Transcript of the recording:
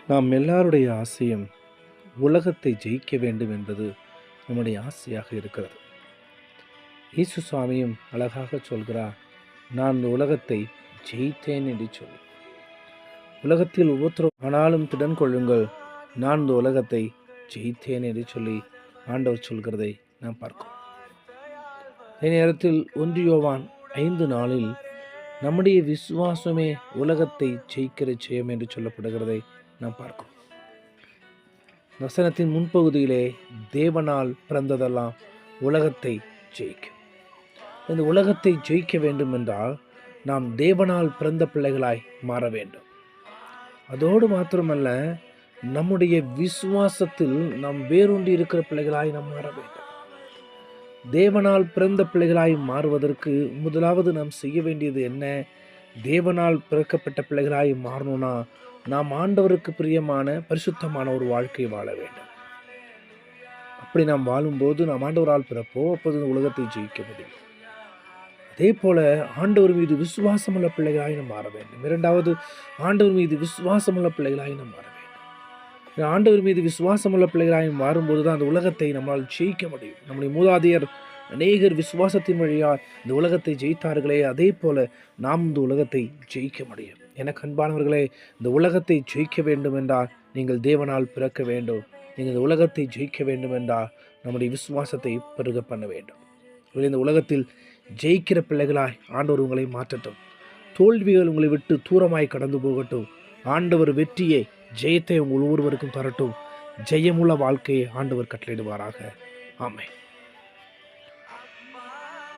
நாம் எல்லாருடைய ஆசையும் உலகத்தை ஜெயிக்க வேண்டும் என்பது நம்முடைய ஆசையாக இருக்கிறது. இயேசு சுவாமியும் அழகாக சொல்கிறார், நான் இந்த உலகத்தை ஜெயித்தேன் என்று சொல்லி. உலகத்தில் ஒவ்வொருத்தரும் ஆனாலும் திடன் கொள்ளுங்கள், நான் இந்த உலகத்தை ஜெயித்தேன் என்று சொல்லி ஆண்டவர் சொல்கிறதை நாம் பார்க்கிறோம். அதே நேரத்தில் 1 யோவான் 5:4 நம்முடைய விசுவாசமே உலகத்தை ஜெயிக்கிற ஜெயம் என்று சொல்லப்படுகிறதை நாம் பார்க்கிறோம். வசனத்தின் முன்பகுதியிலே தேவனால் பிறந்ததெல்லாம் உலகத்தை ஜெயிக்கும். இந்த உலகத்தை ஜெயிக்க வேண்டும் என்றால் நாம் தேவனால் பிறந்த பிள்ளைகளாய் மாற வேண்டும். அதோடு மாத்திரமல்ல, நம்முடைய விசுவாசத்தில் நாம் வேரூன்றி இருக்கிற பிள்ளைகளாய் நாம் மாற வேண்டும். தேவனால் பிறந்த பிள்ளைகளாய் மாறுவதற்கு முதலாவது நாம் செய்ய வேண்டியது என்ன? தேவனால் பிறக்கப்பட்ட பிள்ளைகளாய் மாறணும்னா நாம் ஆண்டவருக்கு பிரியமான பரிசுத்தமான ஒரு வாழ்க்கை வாழ வேண்டும். அப்படி நாம் வாழும்போது நாம் ஆண்டவரால் பிறப்போம், அப்போது உலகத்தை ஜெயிக்க முடியும். அதே போல ஆண்டவர் மீது விசுவாசமுள்ள பிள்ளைகளாய் நாம் மாற வேண்டும். இரண்டாவது, ஆண்டவர் மீது விசுவாசமுள்ள பிள்ளைகளாய் நாம் மாற வேண்டும். ஆண்டவர் மீது விசுவாசமுள்ள பிள்ளைகளாய் மாறும்போது தான் அந்த உலகத்தை நம்மால் ஜெயிக்க முடியும். நம்முடைய மூதாதையர் அநேகர் விசுவாசத்தின் வழியால் இந்த உலகத்தை ஜெயித்தார்களே, அதே போல நாம் இந்த உலகத்தை ஜெயிக்க முடியும். எனக்கு அன்பானவர்களே, இந்த உலகத்தை ஜெயிக்க வேண்டும் என்றால் நீங்கள் தேவனால் பிறக்க வேண்டும். நீங்கள் இந்த உலகத்தை ஜெயிக்க வேண்டும் என்றால் நம்முடைய விசுவாசத்தை பெருக பண்ண வேண்டும். இந்த உலகத்தில் ஜெயிக்கிற பிள்ளைகளாய் ஆண்டவர் உங்களை மாற்றட்டும். தோல்விகள் உங்களை விட்டு தூரமாய் கடந்து போகட்டும். ஆண்டவர் வெற்றியை, ஜெயத்தை உங்கள் ஒவ்வொருவருக்கும் தரட்டும். ஜெயமுள்ள வாழ்க்கையை ஆண்டவர் கட்டளையிடுவாராக. ஆமென்.